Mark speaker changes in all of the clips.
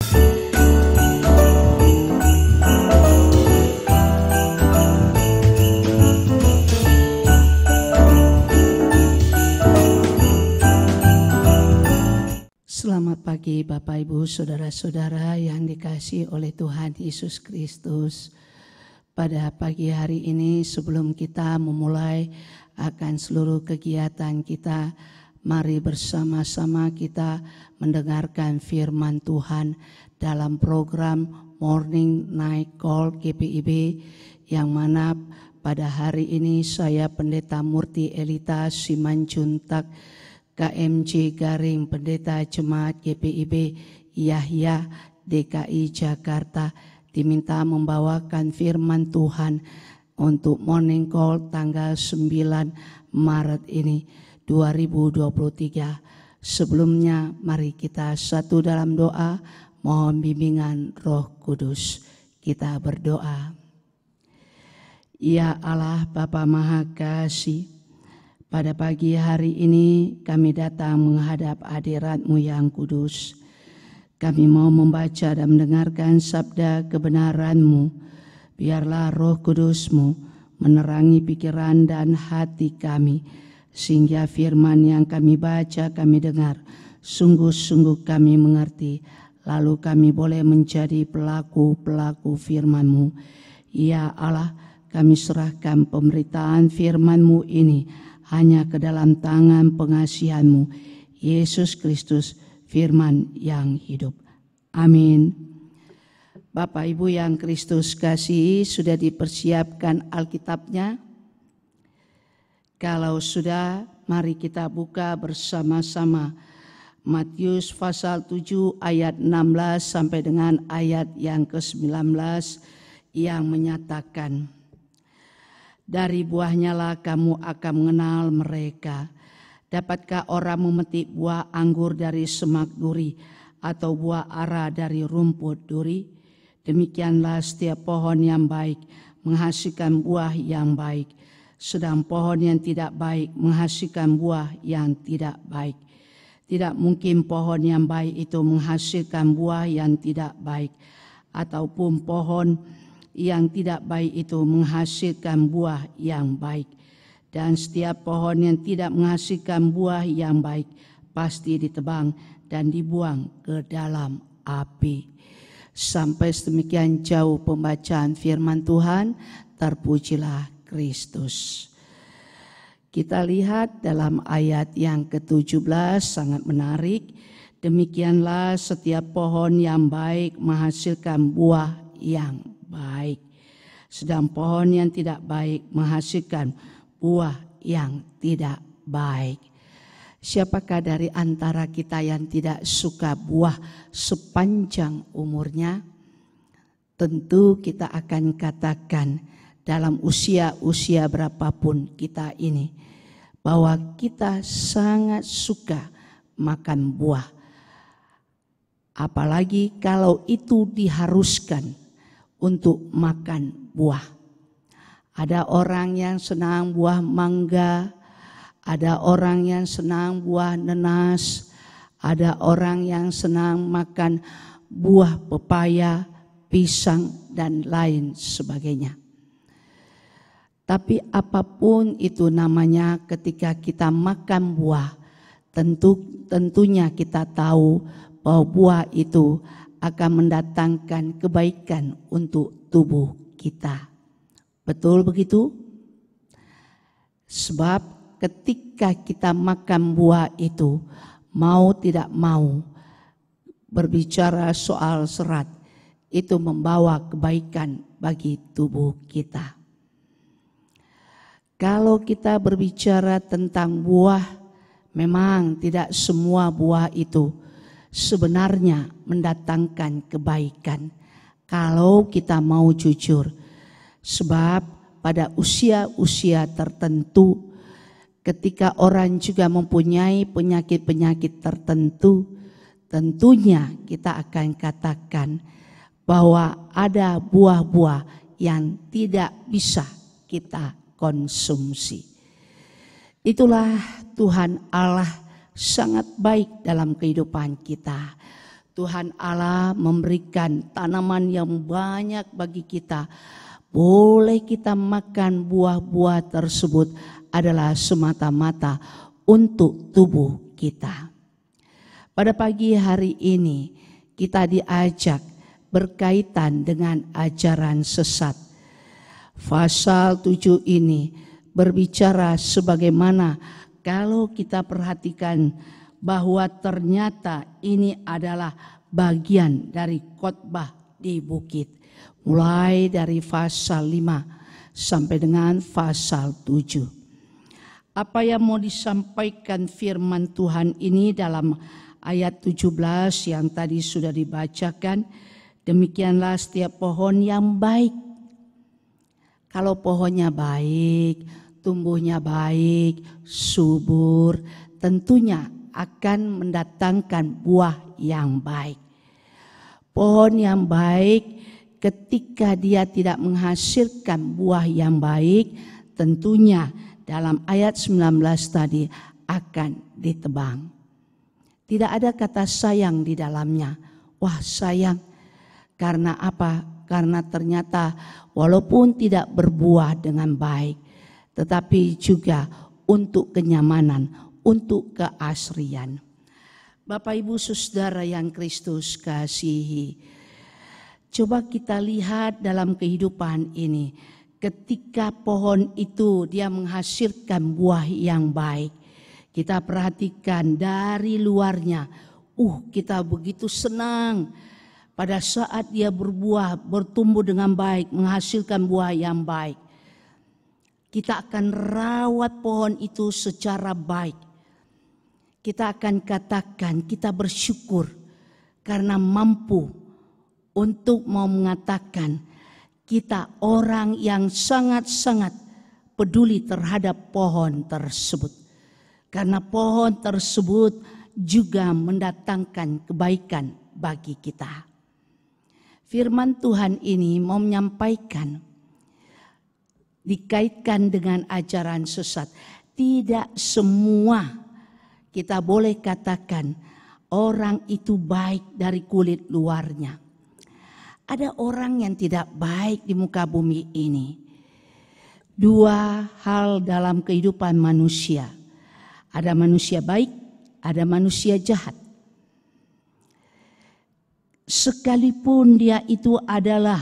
Speaker 1: Selamat pagi Bapak Ibu Saudara-saudara yang dikasihi oleh Tuhan Yesus Kristus. Pada pagi hari ini sebelum kita memulai akan seluruh kegiatan kita, mari bersama-sama kita mendengarkan firman Tuhan dalam program Morning Night Call GPIB, yang mana pada hari ini saya Pendeta Murti Elita Simanjuntak KMJ Garing Pendeta Jemaat GPIB Yahya DKI Jakarta diminta membawakan firman Tuhan untuk Morning Call tanggal 9 Maret ini 2023. Sebelumnya mari kita satu dalam doa mohon bimbingan Roh Kudus. Kita berdoa. Ya Allah Bapa Maha Kasih, pada pagi hari ini kami datang menghadap hadirat-Mu yang kudus. Kami mau membaca dan mendengarkan sabda kebenaran-Mu. Biarlah Roh Kudus-Mu menerangi pikiran dan hati kami, sehingga firman yang kami baca, kami dengar, sungguh-sungguh kami mengerti, lalu kami boleh menjadi pelaku-pelaku firman-Mu. Ya Allah, kami serahkan pemberitaan firman-Mu ini hanya ke dalam tangan pengasihan-Mu, Yesus Kristus, firman yang hidup. Amin. Bapak Ibu yang Kristus kasihi, sudah dipersiapkan Alkitabnya? Kalau sudah, mari kita buka bersama-sama Matius pasal 7 ayat 16 sampai dengan ayat yang ke-19 yang menyatakan, dari buahnya lah kamu akan mengenal mereka. Dapatkah orang memetik buah anggur dari semak duri atau buah ara dari rumput duri? Demikianlah setiap pohon yang baik menghasilkan buah yang baik, sedang pohon yang tidak baik menghasilkan buah yang tidak baik. Tidak mungkin pohon yang baik itu menghasilkan buah yang tidak baik, ataupun pohon yang tidak baik itu menghasilkan buah yang baik. Dan setiap pohon yang tidak menghasilkan buah yang baik pasti ditebang dan dibuang ke dalam api. Sampai sedemikian jauh pembacaan firman Tuhan, terpujilah Kristus. Kita lihat dalam ayat yang ke-17 sangat menarik. Demikianlah setiap pohon yang baik menghasilkan buah yang baik, sedang pohon yang tidak baik menghasilkan buah yang tidak baik. Siapakah dari antara kita yang tidak suka buah sepanjang umurnya? Tentu kita akan katakan dalam usia berapapun kita ini, bahwa kita sangat suka makan buah. Apalagi kalau itu diharuskan untuk makan buah. Ada orang yang senang buah mangga, ada orang yang senang buah nanas, ada orang yang senang makan buah pepaya, pisang, dan lain sebagainya. Tapi apapun itu namanya, ketika kita makan buah, tentunya kita tahu bahwa buah itu akan mendatangkan kebaikan untuk tubuh kita. Betul begitu? Sebab ketika kita makan buah itu, mau tidak mau, berbicara soal serat, itu membawa kebaikan bagi tubuh kita. Kalau kita berbicara tentang buah, memang tidak semua buah itu sebenarnya mendatangkan kebaikan kalau kita mau jujur. Sebab pada usia-usia tertentu, ketika orang juga mempunyai penyakit-penyakit tertentu, tentunya kita akan katakan bahwa ada buah-buah yang tidak bisa kita konsumsi. Itulah Tuhan Allah sangat baik dalam kehidupan kita. Tuhan Allah memberikan tanaman yang banyak bagi kita. Boleh kita makan buah-buah tersebut adalah semata-mata untuk tubuh kita. Pada pagi hari ini kita diajak berkaitan dengan ajaran sesat. Pasal 7 ini berbicara sebagaimana kalau kita perhatikan bahwa ternyata ini adalah bagian dari khotbah di bukit. Mulai dari pasal 5 sampai dengan pasal 7. Apa yang mau disampaikan firman Tuhan ini dalam ayat 17 yang tadi sudah dibacakan. Demikianlah setiap pohon yang baik. Kalau pohonnya baik, tumbuhnya baik, subur, tentunya akan mendatangkan buah yang baik. Pohon yang baik ketika dia tidak menghasilkan buah yang baik, tentunya dalam ayat 19 tadi akan ditebang. Tidak ada kata sayang di dalamnya. Wah, sayang. Karena apa? Karena ternyata walaupun tidak berbuah dengan baik, tetapi juga untuk kenyamanan, untuk keasrian. Bapak Ibu Saudara yang Kristus kasihi, coba kita lihat dalam kehidupan ini, ketika pohon itu dia menghasilkan buah yang baik, kita perhatikan dari luarnya, kita begitu senang pada saat dia berbuah, bertumbuh dengan baik, menghasilkan buah yang baik. Kita akan rawat pohon itu secara baik. Kita akan katakan kita bersyukur karena mampu untuk mau mengatakan kita orang yang sangat-sangat peduli terhadap pohon tersebut. Karena pohon tersebut juga mendatangkan kebaikan bagi kita. Firman Tuhan ini mau menyampaikan dikaitkan dengan ajaran sesat. Tidak semua kita boleh katakan orang itu baik dari kulit luarnya. Ada orang yang tidak baik di muka bumi ini. Dua hal dalam kehidupan manusia. Ada manusia baik, ada manusia jahat. Sekalipun dia itu adalah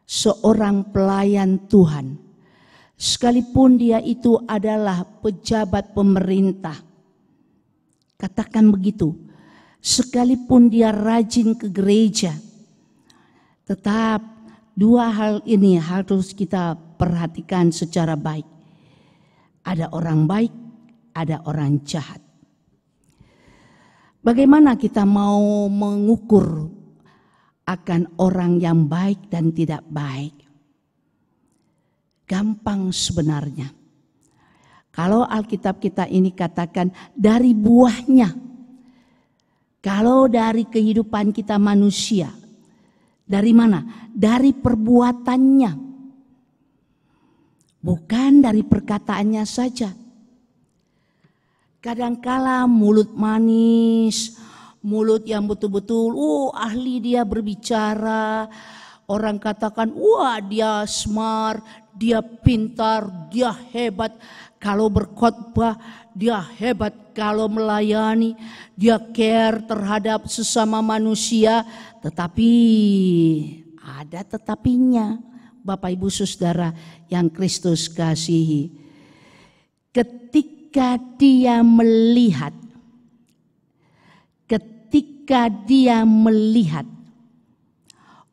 Speaker 1: seorang pelayan Tuhan, sekalipun dia itu adalah pejabat pemerintah, katakan begitu, sekalipun dia rajin ke gereja, tetap dua hal ini harus kita perhatikan secara baik. Ada orang baik, ada orang jahat. Bagaimana kita mau mengukur akan orang yang baik dan tidak baik? Gampang sebenarnya. Kalau Alkitab kita ini katakan dari buahnya. Kalau dari kehidupan kita manusia. Dari mana? Dari perbuatannya. Bukan dari perkataannya saja. Kadangkala mulut manis, mulut yang betul-betul, ahli dia berbicara. Orang katakan, wah dia smart, dia pintar, dia hebat. Kalau berkhotbah, dia hebat. Kalau melayani, dia care terhadap sesama manusia. Tetapi ada tetapinya, Bapak Ibu Saudara yang Kristus kasihi. Ketika dia melihat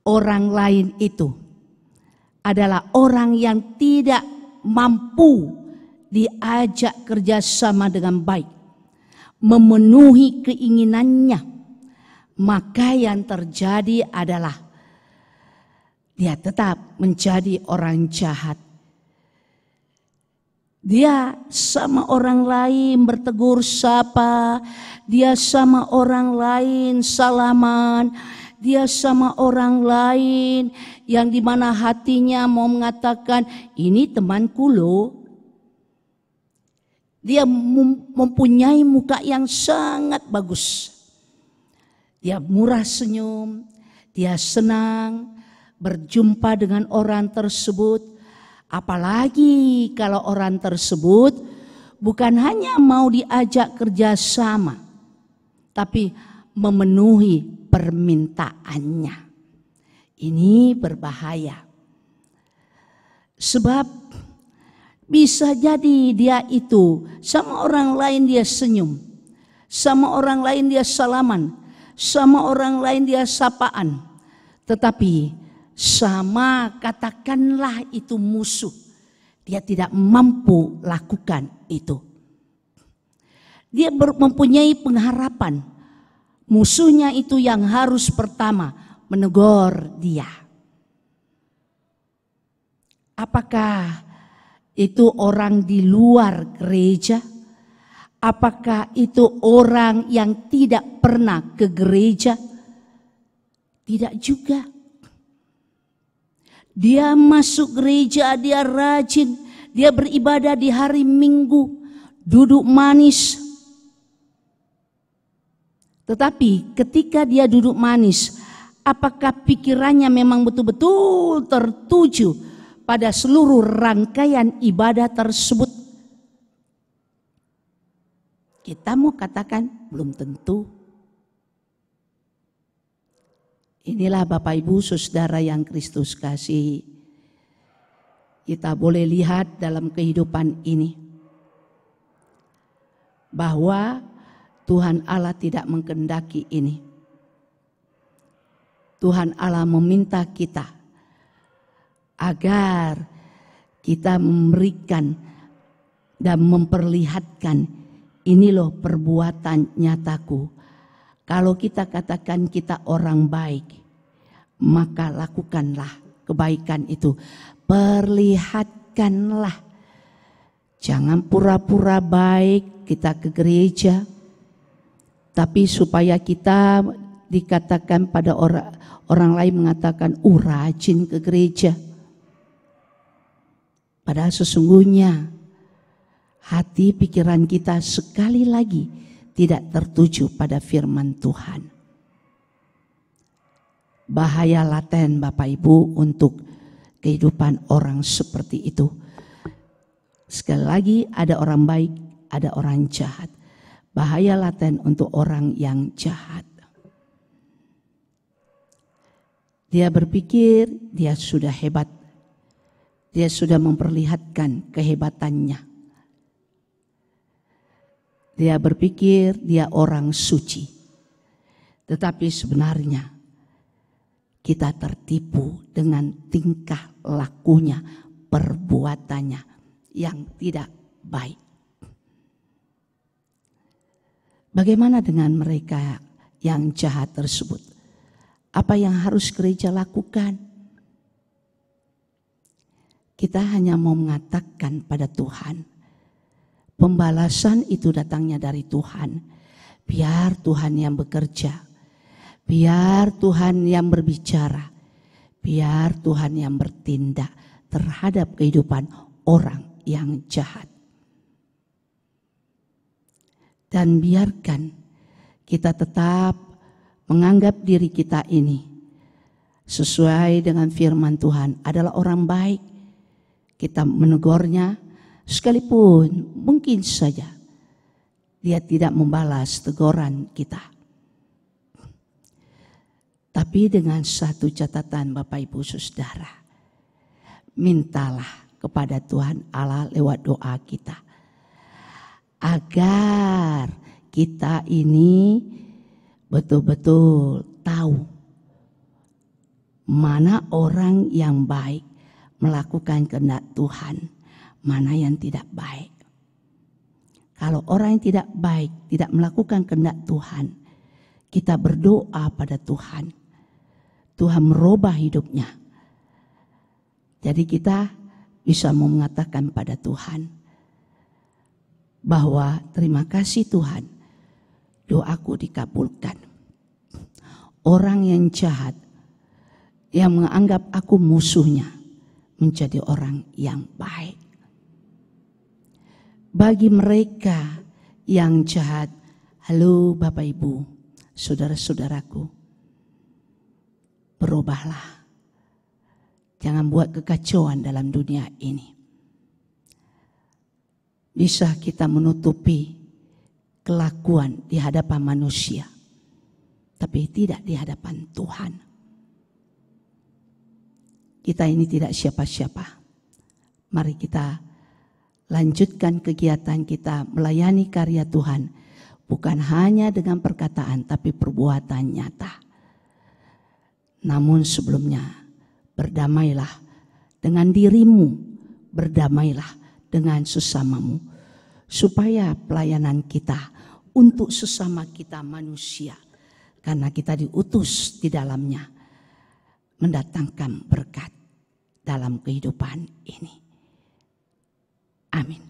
Speaker 1: orang lain itu adalah orang yang tidak mampu diajak kerjasama dengan baik, memenuhi keinginannya, maka yang terjadi adalah dia tetap menjadi orang jahat. Dia sama orang lain bertegur sapa, dia sama orang lain salaman, dia sama orang lain yang dimana hatinya mau mengatakan ini temanku loh. Dia mempunyai muka yang sangat bagus. Dia murah senyum, dia senang berjumpa dengan orang tersebut. Apalagi kalau orang tersebut bukan hanya mau diajak kerjasama, tapi memenuhi permintaannya. Ini berbahaya. Sebab bisa jadi dia itu sama orang lain dia senyum, sama orang lain dia salaman, sama orang lain dia sapaan. Tetapi sama katakanlah itu musuh, dia tidak mampu lakukan itu. Dia mempunyai pengharapan musuhnya itu yang harus pertama menegur dia. Apakah itu orang di luar gereja? Apakah itu orang yang tidak pernah ke gereja? Tidak juga. Dia masuk gereja, dia rajin, dia beribadah di hari Minggu, duduk manis. Tetapi ketika dia duduk manis, apakah pikirannya memang betul-betul tertuju pada seluruh rangkaian ibadah tersebut? Kita mau katakan belum tentu. Inilah Bapak Ibu Saudara yang Kristus kasih. Kita boleh lihat dalam kehidupan ini bahwa Tuhan Allah tidak mengkehendaki ini. Tuhan Allah meminta kita agar kita memberikan dan memperlihatkan, ini loh perbuatan nyataku. Kalau kita katakan kita orang baik, maka lakukanlah kebaikan itu. Perlihatkanlah. Jangan pura-pura baik kita ke gereja, tapi supaya kita dikatakan pada orang lain mengatakan, rajin ke gereja. Padahal sesungguhnya hati pikiran kita sekali lagi tidak tertuju pada firman Tuhan. Bahaya laten Bapak Ibu untuk kehidupan orang seperti itu. Sekali lagi, ada orang baik, ada orang jahat. Bahaya laten untuk orang yang jahat. Dia berpikir dia sudah hebat. Dia sudah memperlihatkan kehebatannya. Dia berpikir dia orang suci. Tetapi sebenarnya kita tertipu dengan tingkah lakunya, perbuatannya yang tidak baik. Bagaimana dengan mereka yang jahat tersebut? Apa yang harus gereja lakukan? Kita hanya mau mengatakan pada Tuhan, pembalasan itu datangnya dari Tuhan. Biar Tuhan yang bekerja. Biar Tuhan yang berbicara. Biar Tuhan yang bertindak terhadap kehidupan orang yang jahat. Dan biarkan kita tetap menganggap diri kita ini sesuai dengan firman Tuhan adalah orang baik. Kita menegurnya, sekalipun mungkin saja dia tidak membalas teguran kita. Tapi dengan satu catatan Bapak Ibu Saudara, mintalah kepada Tuhan Allah lewat doa kita, agar kita ini betul-betul tahu mana orang yang baik melakukan kehendak Tuhan, mana yang tidak baik. Kalau orang yang tidak baik tidak melakukan kehendak Tuhan, kita berdoa pada Tuhan, Tuhan merubah hidupnya. Jadi kita bisa mengatakan pada Tuhan bahwa terima kasih Tuhan, doaku dikabulkan. Orang yang jahat, yang menganggap aku musuhnya, menjadi orang yang baik. Bagi mereka yang jahat, halo Bapak Ibu, saudara-saudaraku, berubahlah. Jangan buat kekacauan dalam dunia ini. Bisa kita menutupi kelakuan di hadapan manusia, tapi tidak di hadapan Tuhan. Kita ini tidak siapa-siapa. Mari kita lanjutkan kegiatan kita melayani karya Tuhan, bukan hanya dengan perkataan tapi perbuatan nyata. Namun sebelumnya, berdamailah dengan dirimu, berdamailah dengan sesamamu, supaya pelayanan kita untuk sesama kita manusia, karena kita diutus di dalamnya, mendatangkan berkat dalam kehidupan ini. Amin.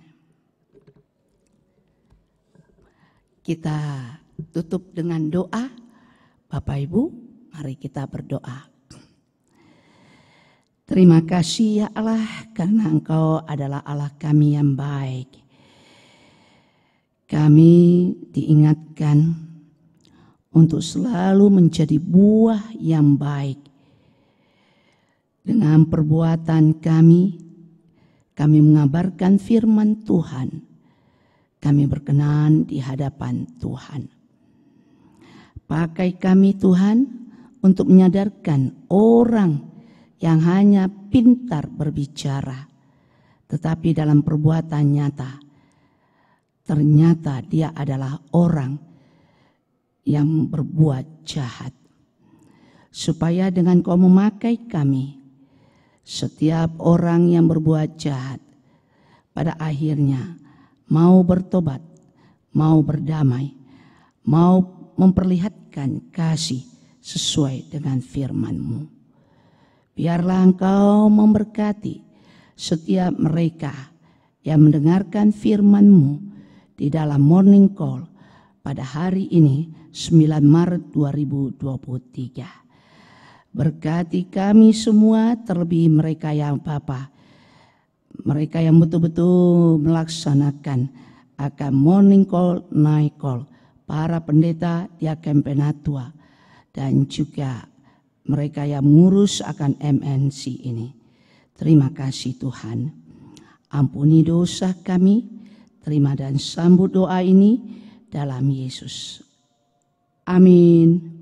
Speaker 1: Kita tutup dengan doa. Bapak Ibu, mari kita berdoa. Terima kasih ya Allah, karena Engkau adalah Allah kami yang baik. Kami diingatkan untuk selalu menjadi buah yang baik. Dengan perbuatan kami mengabarkan firman Tuhan. Kami berkenan di hadapan Tuhan. Pakai kami Tuhan untuk menyadarkan orang yang hanya pintar berbicara, tetapi dalam perbuatan nyata, ternyata dia adalah orang yang berbuat jahat. Supaya dengan Kau memakai kami, setiap orang yang berbuat jahat, pada akhirnya mau bertobat, mau berdamai, mau memperlihatkan kasih sesuai dengan firman-Mu. Biarlah Engkau memberkati setiap mereka yang mendengarkan firman-Mu di dalam morning call pada hari ini 9 Maret 2023. Berkati kami semua, terlebih mereka yang Bapa, mereka yang betul-betul melaksanakan akan morning call, night call, para pendeta, diaken penatua, dan juga mereka yang mengurus akan MNC ini. Terima kasih Tuhan. Ampuni dosa kami. Terima dan sambut doa ini dalam Yesus. Amin.